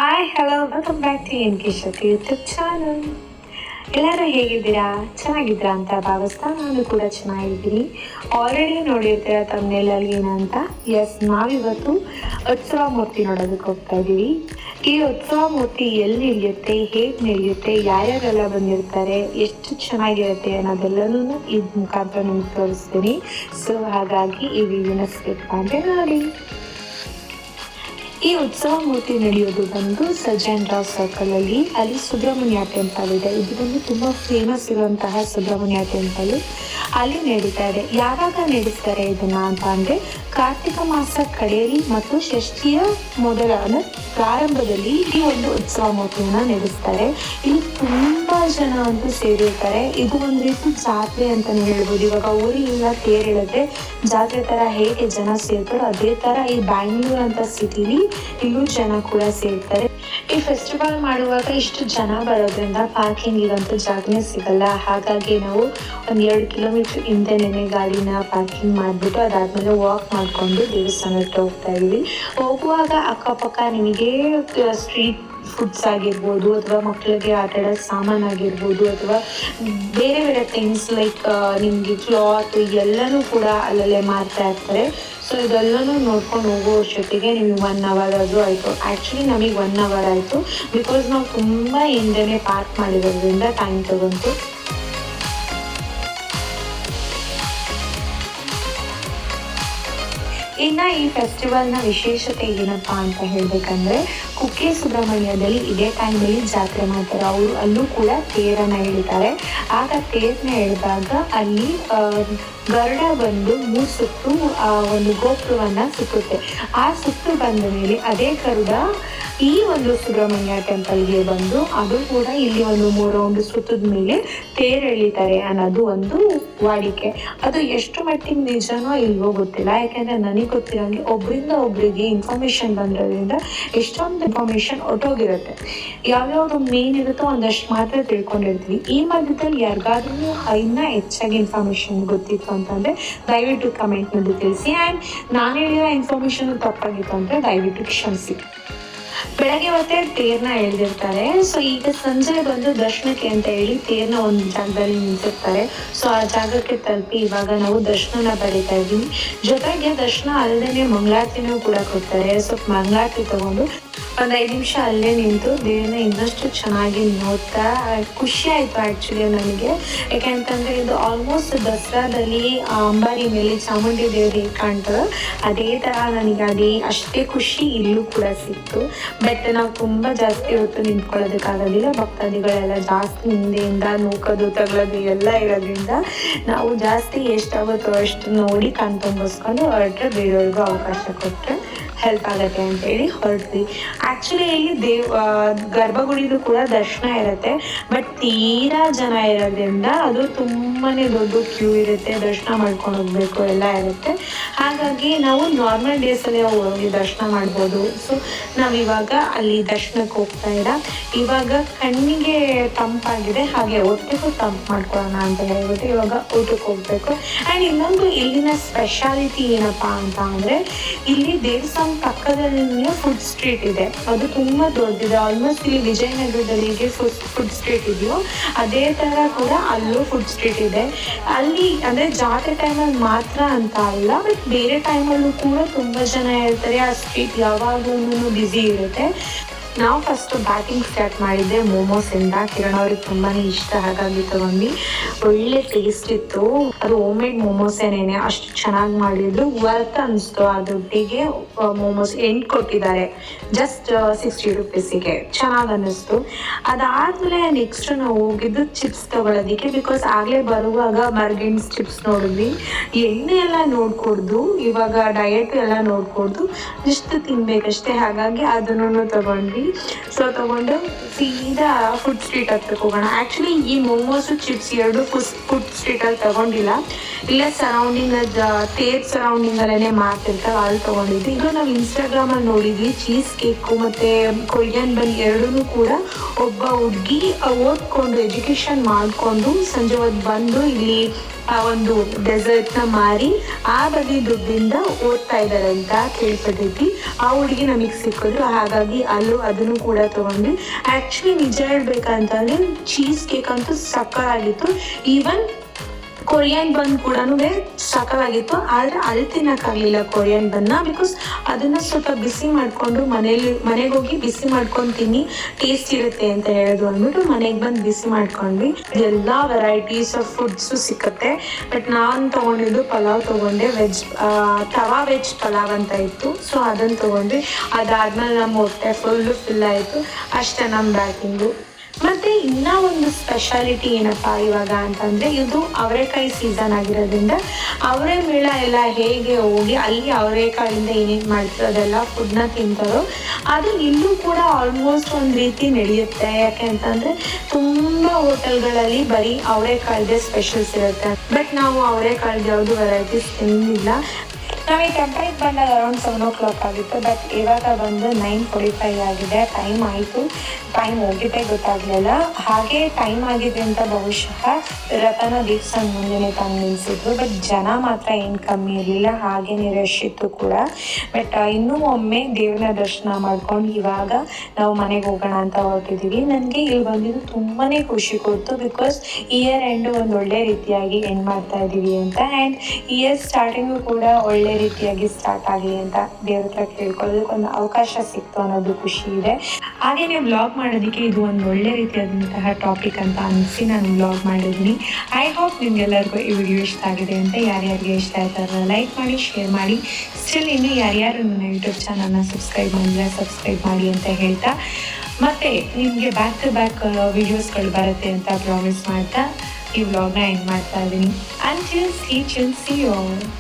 Hi hello welcome back to N K Shakti YouTube channel. ಎಲ್ಲರೂ ಹೇಗಿದ್ದೀರಾ? ಚೆನ್ನಾಗಿದ್ದೀರಾ ಅಂತ ಭಾವಿಸ್ತಾ ನಾನು ಕೂಡ ಚೆನ್ನಾಗಿದ್ದೀನಿ. ಆಲ್ರೆಡಿ ನೋಡಿರ್ತೀರ ತಮ್ಮನೇಲಲ್ಲಿ ಏನಂತ. ಎಸ್, ನಾವಿವತ್ತು ಉತ್ಸವ ಮೂರ್ತಿ ನೋಡೋದಕ್ಕೆ ಹೋಗ್ತಾ ಇದ್ದೀವಿ. ಈ ಉತ್ಸವ ಮೂರ್ತಿ ಎಲ್ಲಿ ನಡೆಯುತ್ತೆ, ಹೇಗೆ ನಡೆಯುತ್ತೆ, ಯಾರ್ಯಾರೆಲ್ಲ ಬಂದಿರ್ತಾರೆ, ಎಷ್ಟು ಚೆನ್ನಾಗಿರುತ್ತೆ ಅನ್ನೋದೆಲ್ಲನೂ ಈ ಮುಖಾಂತರ ನಿಮ್ಗೆ ತೋರಿಸ್ತೀನಿ. ಸೊ ಹಾಗಾಗಿ ಈ ವಿಡಿಯೋನ ಸ್ಕಿಪ್ ಮಾಡಿ ನೋಡಿ. ಈ ಉತ್ಸವ ಮೂರ್ತಿ ನಡೆಯೋದು ಬಂದು ಸಜ್ಜನ್ ರಾವ್ ಸರ್ಕಲ್ ಅಲ್ಲಿ ಸುಬ್ರಹ್ಮಣ್ಯ ಟೆಂಪಲ್ ಇದೆ. ಇದು ಬಂದು ತುಂಬಾ ಫೇಮಸ್ ಇರುವಂತಹ ಸುಬ್ರಹ್ಮಣ್ಯ ಟೆಂಪಲ್. ಅಲ್ಲಿ ನಡೀತಾ ಇದೆ. ಯಾವಾಗ ನಡೆಸ್ತಾರೆ ಇದನ್ನ ಅಂತ ಅಂದ್ರೆ ಕಾರ್ತಿಕ ಮಾಸ ಕಡೆಯಲ್ಲಿ ಮತ್ತು ಷಷ್ಠಿಯ ಮೊದಲ ಪ್ರಾರಂಭದಲ್ಲಿ ಈ ಒಂದು ಉತ್ಸವ ಮೂರ್ತಿಯನ್ನ ನಡೆಸ್ತಾರೆ. ಇಲ್ಲಿ ತುಂಬಾ ಜನ ಅಂತೂ ಸೇರಿರ್ತಾರೆ. ಇದು ಒಂದು ರೀತಿ ಜಾತ್ರೆ ಅಂತಾನೆ ಹೇಳ್ಬೋದು. ಇವಾಗ ಊರಿಗೆಲ್ಲ ತೇರ್ ಎಳೆದ್ರೆ ಜಾತ್ರೆ ತರ ಹೇಗೆ ಜನ ಸೇರ್ತಾರೋ ಅದೇ ತರ ಈ ಬ್ಯಾಂಗ್ಳೂರ್ ಅಂತ ಸಿಟಿಲಿ ಇಲ್ಲೂ ಜನ ಕೂಡ ಸೇರ್ತಾರೆ. ಈ ಫೆಸ್ಟಿವಲ್ ಮಾಡುವಾಗ ಇಷ್ಟು ಜನ ಬರೋದ್ರಿಂದ ಪಾರ್ಕಿಂಗಿಗಂತೂ ಜಾಗನೇ ಸಿಗಲ್ಲ. ಹಾಗಾಗಿ ನಾವು 1-2 ಕಿಲೋಮೀಟರ್ ಹಿಂದೆನೇ ಗಾಡಿನ ಪಾರ್ಕಿಂಗ್ ಮಾಡಿಬಿಟ್ಟು ಅದಾದ್ಮೇಲೆ ವಾಕ್ ಮಾಡಿಕೊಂಡು ದೇವಸ್ಥಾನಕ್ಕೆ ಹೋಗ್ತಾ ಇದೀವಿ. ಹೋಗುವಾಗ ಅಕ್ಕಪಕ್ಕ ನಿಮಗೆ ಸ್ಟ್ರೀಟ್ ಫುಡ್ಸ್ ಆಗಿರ್ಬೋದು ಅಥವಾ ಮಕ್ಕಳಿಗೆ ಆಟ ಆಡೋ ಸಾಮಾನು ಆಗಿರ್ಬೋದು ಅಥವಾ ಬೇರೆ ಬೇರೆ ಥಿಂಗ್ಸ್ ಲೈಕ್ ನಿಮಗೆ ಕ್ಲಾತ್ ಎಲ್ಲನೂ ಕೂಡ ಅಲ್ಲಲ್ಲೇ ಮಾರ್ತಾ ಇರ್ತಾರೆ. ಸೊ ಇದೆಲ್ಲನೂ ನೋಡ್ಕೊಂಡು ಹೋಗೋ ಅಷ್ಟೊತ್ತಿಗೆ ನಿಮಗೆ 1 ಅವರ್ ಅದು ಆಯಿತು. ಆ್ಯಕ್ಚುಲಿ ನಮಗೆ 1 ಅವರ್ ಆಯಿತು, ಬಿಕಾಸ್ ನಾವು ತುಂಬ ಹಿಂದೆನೇ ಪಾರ್ಕ್ ಮಾಡಿರೋದ್ರಿಂದ ಟೈಮ್ ತಗೊಂತು. ಇನ್ನು ಈ ಫೆಸ್ಟಿವಲ್ನ ವಿಶೇಷತೆ ಏನಪ್ಪಾ ಅಂತ ಹೇಳಬೇಕಂದ್ರೆ, ಕುಕ್ಕೆ ಸುಬ್ರಹ್ಮಣ್ಯದಲ್ಲಿ ಇದೇ ಟೈಮಲ್ಲಿ ಜಾತ್ರೆ ಮಾಡ್ತಾರೆ. ಅವರು ಅಲ್ಲೂ ಕೂಡ ತೇರನ್ನು ಎಳಿತಾರೆ. ಆಗ ತೇರನ್ನ ಎಳೆದಾಗ ಅಲ್ಲಿ ಗರುಡ ಬಂದು 3 ಸುತ್ತು ಒಂದು ಗೋಪುರವನ್ನು ಸುತ್ತುತ್ತೆ. ಆ ಸುತ್ತು ಬಂದ ಮೇಲೆ ಅದೇ ಗರುಡ ಈ ಒಂದು ಸುಬ್ರಹ್ಮಣ್ಯ ಟೆಂಪಲ್ಗೆ ಬಂದು ಅದು ಕೂಡ ಇಲ್ಲಿ ಒಂದು 3 ರೌಂಡ್ ಸುತ್ತದ ಮೇಲೆ ತೇರು ಎಳಿತಾರೆ ಅನ್ನೋದು ಒಂದು ವಾಡಿಕೆ. ಅದು ಎಷ್ಟು ಮಟ್ಟಿಗೆ ನಿಜನೋ ಇಲ್ವೋ ಗೊತ್ತಿಲ್ಲ. ಯಾಕೆಂದರೆ ನನಗೆ ಗೊತ್ತಿರೋಂಗೆ ಒಬ್ಬರಿಂದ ಒಬ್ಬರಿಗೆ ಇನ್ಫಾರ್ಮೇಷನ್ ಬಂದಿರೋದ್ರಿಂದ ಎಷ್ಟೊಂದು ಇನ್ಫಾರ್ಮೇಷನ್ ಹೊಟ್ಟೋಗಿರುತ್ತೆ. ಯಾವ್ಯಾವುದು ಮೇನ್ ಇರುತ್ತೋ ಒಂದಷ್ಟು ಮಾತ್ರ ತಿಳ್ಕೊಂಡಿರ್ತೀವಿ. ಈ ಮಧ್ಯದಲ್ಲಿ ಯಾರಿಗಾದ್ರೂ ಇನ್ನೂ ಹೆಚ್ಚಾಗಿ ಇನ್ಫಾರ್ಮೇಷನ್ ಗೊತ್ತಿತ್ತು ಅಂತಂದರೆ ದಯವಿಟ್ಟು ಕಮೆಂಟ್ನಲ್ಲಿ ತಿಳಿಸಿ. ಆ್ಯಂಡ್ ನಾನು ಹೇಳಿರೋ ಇನ್ಫಾರ್ಮೇಷನ್ ತಪ್ಪಾಗಿತ್ತು ಅಂದರೆ ದಯವಿಟ್ಟು ಕ್ಷಮಿಸಿ. ಬೆಳಗ್ಗೆ ಹೊತ್ತೇ ತೇರ್ನ ಎಳೆದಿರ್ತಾರೆ. ಸೊ ಈಗ ಸಂಜೆ ಬಂದು ದರ್ಶನಕ್ಕೆ ಅಂತ ಹೇಳಿ ತೇರ್ನ ಒಂದು ಜಾಗದಲ್ಲಿ ನಿಂತಿರ್ತಾರೆ. ಸೊ ಆ ಜಾಗಕ್ಕೆ ತಲುಪಿ ಇವಾಗ ನಾವು ದರ್ಶನ ಬರೀತಾ ಇದ್ದೀವಿ. ಜೊತೆಗೆ ದರ್ಶನ ಅಲ್ಲದೆ ಮಂಗಳಾರತಿನೂ ಕೂಡ ಕೊಡ್ತಾರೆ. ಸೊ ಮಂಗಳಾರತಿ ತಗೊಂಡು ಒಂದು 5 ನಿಮಿಷ ಅಲ್ಲೇ ನಿಂತು ದೇವ್ರನ್ನ ಇನ್ನಷ್ಟು ಚೆನ್ನಾಗಿ ನೋಡ್ತಾ ಖುಷಿ ಆಯಿತು ಆ್ಯಕ್ಚುಲಿ ನನಗೆ. ಯಾಕೆಂತಂದರೆ ಇದು ಆಲ್ಮೋಸ್ಟ್ ದಸರಾದಲ್ಲಿ ಅಂಬಾರಿ ಮೇಲೆ ಚಾಮುಂಡಿ ದೇವ್ರು ಹೇಗೆ ಕಾಣ್ತದೋ ಅದೇ ಥರ ನನಗೆ ಅಷ್ಟೇ ಖುಷಿ ಇಲ್ಲೂ ಕೂಡ ಸಿಕ್ತು. ಬಟ್ ನಾವು ತುಂಬ ಜಾಸ್ತಿ ಹೊತ್ತು ನಿಂತ್ಕೊಳ್ಳೋದಕ್ಕಾಗೋದಿಲ್ಲ. ಭಕ್ತಾದಿಗಳೆಲ್ಲ ಜಾಸ್ತಿ ಹಿಂದೆಯಿಂದ ನೂಕೋದು ತಗೊಳ್ಳೋದು ಎಲ್ಲ ಇರೋದ್ರಿಂದ ನಾವು ಜಾಸ್ತಿ ಎಷ್ಟಾಗುತ್ತೋ ಅಷ್ಟು ನೋಡಿ ಕಣ್ ತುಂಬಿಸ್ಕೊಂಡು ಹೊರಟ್ರೆ ಬೇರೆಯವ್ರಿಗೂ ಅವಕಾಶ ಕೊಟ್ಟರೆ ಹೆಲ್ಪ್ ಆಗುತ್ತೆ ಅಂತೇಳಿ ಹೊರಟ್ವಿ. ಆ್ಯಕ್ಚುಲಿ ಇಲ್ಲಿ ಗರ್ಭಗುಡಿದು ಕೂಡ ದರ್ಶನ ಇರುತ್ತೆ. ಬಟ್ ತೀರಾ ಜನ ಇರೋದ್ರಿಂದ ಅದು ತುಂಬಾ ದೊಡ್ಡ ಕ್ಯೂ ಇರುತ್ತೆ. ದರ್ಶನ ಮಾಡ್ಕೊಂಡು ಹೋಗ್ಬೇಕು ಎಲ್ಲ ಇರುತ್ತೆ. ಹಾಗಾಗಿ ನಾವು ನಾರ್ಮಲ್ ಡೇಸಲ್ಲೇ ಹೋಗಿ ದರ್ಶನ ಮಾಡ್ಬೋದು. ಸೊ ನಾವಿವಾಗ ಅಲ್ಲಿ ದರ್ಶನಕ್ಕೆ ಹೋಗ್ತಾ ಇವಾಗ ಕಣ್ಣಿಗೆ ತಂಪಾಗಿದೆ, ಹಾಗೆ ಹೊಟ್ಟೆಗೂ ತಂಪು ಮಾಡ್ಕೊಳ್ಳೋಣ ಅಂತ ಹೇಳ್ಬಿಟ್ಟು ಇವಾಗ ಊಟಕ್ಕೆ ಹೋಗ್ಬೇಕು. ಆ್ಯಂಡ್ ಇನ್ನೊಂದು ಇಲ್ಲಿನ ಸ್ಪೆಷಾಲಿಟಿ ಏನಪ್ಪ ಅಂತ ಅಂದರೆ, ಇಲ್ಲಿ ದೇವಸ್ಥಾನ ಪಕ್ಕದಲ್ಲಿ ಫುಡ್ ಸ್ಟ್ರೀಟ್ ಇದೆ. ಅದು ತುಂಬ ದೊಡ್ಡದಿದೆ. ಆಲ್ಮೋಸ್ಟ್ ಇಲ್ಲಿ ವಿಜಯನಗರದಲ್ಲಿ ಹೇಗೆ ಫುಡ್ ಸ್ಟ್ರೀಟ್ ಇದೆಯೋ ಅದೇ ಥರ ಕೂಡ ಅಲ್ಲೂ ಫುಡ್ ಸ್ಟ್ರೀಟ್ ಇದೆ. ಅಲ್ಲಿ ಅಂದರೆ ಜಾತ್ರೆ ಟೈಮಲ್ಲಿ ಮಾತ್ರ ಅಂತ ಅಲ್ಲ, ಬಟ್ ಬೇರೆ ಟೈಮಲ್ಲೂ ಕೂಡ ತುಂಬ ಜನ ಇರ್ತಾರೆ. ಆ ಸ್ಟ್ರೀಟ್ ಯಾವಾಗಲೂ ಬ್ಯುಸಿ ಇರುತ್ತೆ. ನಾವು ಫಸ್ಟು ಬ್ಯಾಟಿಂಗ್ ಸ್ಟಾರ್ಟ್ ಮಾಡಿದ್ದೆ ಮೋಮೋಸಿಂದ. ಕಿರಣ್ ಅವ್ರಿಗೆ ತುಂಬಾ ಇಷ್ಟ, ಹಾಗಾಗಿ ತಗೊಂಡು ಒಳ್ಳೆ ಟೇಸ್ಟ್ ಇತ್ತು. ಅದು ಹೋಮ್ ಮೇಡ್ ಮೋಮೋಸೇನೇನೆ, ಅಷ್ಟು ಚೆನ್ನಾಗಿ ಮಾಡಿದ್ರು. ವರ್ತ್ ಅನಿಸ್ತು. ಆ ದುಡ್ಡಿಗೆ ಮೋಮೋಸ್ 8 ಕೊಟ್ಟಿದ್ದಾರೆ, ಜಸ್ಟ್ 60 ರೂಪೀಸಿಗೆ. ಚೆನ್ನಾಗಿ ಅನ್ನಿಸ್ತು. ಅದಾದಮೇಲೆ ನೆಕ್ಸ್ಟ್ ನಾವು ಹೋಗಿದ್ದು ಚಿಪ್ಸ್ ತೊಗೊಳೋದಕ್ಕೆ. ಬಿಕಾಸ್ ಆಗಲೇ ಬರುವಾಗ ಮರ್ಗಿನ್ಸ್ ಚಿಪ್ಸ್ ನೋಡಿದ್ವಿ. ಎಣ್ಣೆ ಎಲ್ಲ ನೋಡ್ಕೊಡ್ದು, ಇವಾಗ ಡಯಟ್ ಎಲ್ಲ ನೋಡ್ಕೊಡ್ದು ಜಸ್ಟ್ ತಿನ್ಬೇಕಷ್ಟೇ. ಹಾಗಾಗಿ ಅದನ್ನು ತಗೊಂಡ್ವಿ. ಸೊ ತಗೊಂಡು ಸೀದಾ ಫುಡ್ ಸ್ಟ್ರೀಟ್ ಹತ್ರಕ್ಕೆ ಹೋಗೋಣ. ಆ್ಯಕ್ಚುಲಿ ಈ ಮೋಮೋಸು ಚಿಪ್ಸ್ 2 ಫುಡ್ ಸ್ಟ್ರೀಟಲ್ಲಿ ತಗೊಂಡಿಲ್ಲ. ಇಲ್ಲ, ಇಲ್ಲೇ ಸರೌಂಡಿಂಗ್ ತೇರ್ ಸರೌಂಡಿಂಗ್ ಅಲ್ಲೇ ಮಾಡ್ತಿರ್ತಾರೆ, ಅಲ್ಲಿ ತೊಗೊಂಡಿದ್ವಿ. ಇದು ನಾವು ಇನ್ಸ್ಟಾಗ್ರಾಮಲ್ಲಿ ನೋಡಿದ್ವಿ. ಚೀಸ್ ಕೇಕು ಮತ್ತು ಕೊರಿಯನ್ ಬನ್ ಎರಡೂ ಕೂಡ ಒಬ್ಬ ಹುಡುಗಿ ಓದ್ಕೊಂಡು ಎಜುಕೇಷನ್ ಮಾಡಿಕೊಂಡು ಸಂಜೆ ಹೊತ್ತು ಬಂದು ಇಲ್ಲಿ ಆ ಒಂದು ಡೆಸರ್ಟ್ನ ಮಾರಿ ಆ ಬದಿ ದುಡ್ಡಿಂದ ಓದ್ತಾ ಇದ್ದಾರೆ ಅಂತ ಕೇಳ್ಪಟ್ಟಿದ್ವಿ. ಆ ಹುಡುಗಿ ನಮಗೆ ಸಿಕ್ಕಿದ್ರು, ಹಾಗಾಗಿ ಅಲ್ಲೂ ಅದನ್ನು ಕೂಡ ತೊಗೊಂಡ್ವಿ. ಆ್ಯಕ್ಚುಲಿ ನಿಜ ಹೇಳ್ಬೇಕಂತಂದರೆ ಚೀಸ್ ಕೇಕ್ ಅಂತೂ ಸಕ್ಕತ್ತಾಗಿತ್ತು. ಈವನ್ ಕೊರಿಯನ್ ಬನ್ ಕೂಡ ಸಕ್ಕತ್ತಾಗಿತ್ತು. ಆದರೆ ಅಲ್ಲಿ ತಿನ್ನೋಕ್ಕಾಗಲಿಲ್ಲ ಕೊರಿಯನ್ ಬನ್ನ, ಬಿಕಾಸ್ ಅದನ್ನು ಸ್ವಲ್ಪ ಬಿಸಿ ಮಾಡಿಕೊಂಡು ಮನೆಗೆ ಹೋಗಿ ಬಿಸಿ ಮಾಡ್ಕೊಂಡು ತಿನ್ನಿ, ಟೇಸ್ಟ್ ಇರುತ್ತೆ ಅಂತ ಹೇಳಿದ್ರು ಅಂದ್ಬಿಟ್ಟು ಮನೆಗೆ ಬಂದು ಬಿಸಿ ಮಾಡ್ಕೊಂಡ್ವಿ. ಎಲ್ಲ ವೆರೈಟೀಸ್ ಆಫ್ ಫುಡ್ಸು ಸಿಕ್ಕತ್ತೆ. ಬಟ್ ನಾನು ತೊಗೊಂಡಿದ್ದು ಪಲಾವ್ ತೊಗೊಂಡೆ, ತವಾ ವೆಜ್ ಪಲಾವ್ ಅಂತ ಇತ್ತು. ಸೊ ಅದನ್ನು ತೊಗೊಂಡ್ವಿ. ಅದಾದ್ಮೇಲೆ ನಮ್ಮ ಹೊಟ್ಟೆ ಫುಲ್ಲು ಫಿಲ್ ಆಯಿತು. ಅಷ್ಟೇ ನಮ್ಮ ಬ್ಯಾಟಿಂಗು. ಮತ್ತು ಇನ್ನೂ ಒಂದು ಸ್ಪೆಷಾಲಿಟಿ ಏನಪ್ಪ ಇವಾಗ ಅಂತಂದರೆ, ಇದು ಅವರೆಕಾಯಿ ಸೀಸನ್ ಆಗಿರೋದ್ರಿಂದ ಅವರೇ ಮೇಳ ಎಲ್ಲ ಹೇಗೆ ಹೋಗಿ ಅಲ್ಲಿ ಅವರೆಕಾಯಿಂದ ಏನೇನು ಮಾಡ್ತಾರೋ ಅದೆಲ್ಲ ಫುಡ್ನ ತಿಂತಾರೋ ಅದು ಇಲ್ಲೂ ಕೂಡ ಆಲ್ಮೋಸ್ಟ್ ಒಂದು ರೀತಿ ನಡೆಯುತ್ತೆ. ಯಾಕೆ ಅಂತಂದರೆ ತುಂಬ ಹೋಟೆಲ್ಗಳಲ್ಲಿ ಬರೀ ಅವರೆಕಾಯಿದೆ ಸ್ಪೆಷಲ್ಸ್ ಇರುತ್ತೆ. ಬಟ್ ನಾವು ಅವರೆಕಾಯಿದು ಯಾವುದು ವೆರೈಟೀಸ್ ತಿಂದಿಲ್ಲ. ನಾವು ಈ ಟೆಂಪಲ್ಗೆ ಬಂದಾಗ ಅರೌಂಡ್ 7 o'clock ಆಗಿತ್ತು. ಬಟ್ ಇವಾಗ ಬಂದು 9:45 ಆಗಿದೆ. ಟೈಮ್ ಆಯಿತು, ಟೈಮ್ ಹೋಗಿದ್ದೇ ಗೊತ್ತಾಗಲಿಲ್ಲ. ಹಾಗೆ ಟೈಮ್ ಆಗಿದೆ ಅಂತ ಬಹುಶಃ ರಥನ ದೇವಸ್ಥಾನ ಮುಂದೆನೇ ತಂದು ನಿಲ್ಲಿಸಿದ್ರು. ಬಟ್ ಜನ ಮಾತ್ರ ಏನು ಕಮ್ಮಿ ಇರಲಿಲ್ಲ, ಹಾಗೇನೇ ರಶ್ ಇತ್ತು ಕೂಡ. ಬಟ್ ಇನ್ನೂ ಒಮ್ಮೆ ದೇವ್ರನ್ನ ದರ್ಶನ ಮಾಡ್ಕೊಂಡು ಇವಾಗ ನಾವು ಮನೆಗೆ ಹೋಗೋಣ ಅಂತ ಹೊರಟಿದ್ದೀವಿ. ನನಗೆ ಇಲ್ಲಿ ಬಂದಿದ್ದು ತುಂಬಾ ಖುಷಿ ಕೊಡ್ತು, ಬಿಕಾಸ್ ಇಯರ್ ಎಂಡು ಒಂದು ಒಳ್ಳೆ ರೀತಿಯಾಗಿ ಎಂಡ್ ಮಾಡ್ತಾ ಇದ್ದೀವಿ ಅಂತ. ಆ್ಯಂಡ್ ಇಯರ್ ಸ್ಟಾರ್ಟಿಂಗು ಕೂಡ ಒಳ್ಳೆ ರೀತಿಯಾಗಿ ಸ್ಟಾರ್ಟ್ ಆಗಲಿ ಅಂತ ದೇವ್ರ ಹತ್ರ ಕೇಳ್ಕೊಳ್ಳೋದಕ್ಕೆ ಒಂದು ಅವಕಾಶ ಸಿಕ್ತು ಅನ್ನೋದು ಖುಷಿ ಇದೆ. ಹಾಗೆಯೇ ವ್ಲಾಗ್ ಮಾಡೋದಕ್ಕೆ ಇದು ಒಂದು ಒಳ್ಳೆ ರೀತಿಯಾದಂತಹ ಟಾಪಿಕ್ ಅಂತ ಅನಿಸಿ ನಾನು ವ್ಲಾಗ್ ಮಾಡಿದ್ದೀನಿ. ಐ ಹೋಪ್ ನಿಮಗೆಲ್ಲರಿಗೂ ಈ ವಿಡಿಯೋ ಇಷ್ಟ ಆಗಿದೆ ಅಂತ. ಯಾರ್ಯಾರಿಗೆ ಇಷ್ಟ ಆಯ್ತಾರ ಲೈಕ್ ಮಾಡಿ, ಶೇರ್ ಮಾಡಿ. ಸ್ಟಿಲ್ ಇನ್ನೂ ಯಾರ್ಯಾರು ನನ್ನ ಯೂಟ್ಯೂಬ್ ಚಾನಲ್ನ ಸಬ್ಸ್ಕ್ರೈಬ್ ಮಾಡಿದ್ರೆ ಸಬ್ಸ್ಕ್ರೈಬ್ ಮಾಡಿ ಅಂತ ಹೇಳ್ತಾ, ಮತ್ತು ನಿಮಗೆ ಬ್ಯಾಕ್ ಟು ಬ್ಯಾಕ್ ವೀಡಿಯೋಸ್ಗಳು ಬರುತ್ತೆ ಅಂತ ಪ್ರಾಮಿಸ್ ಮಾಡ್ತಾ ಈ ವ್ಲಾಗ್ನ ಎಂಡ್ ಮಾಡ್ತಾ ಇದ್ದೀನಿ. Until see you all.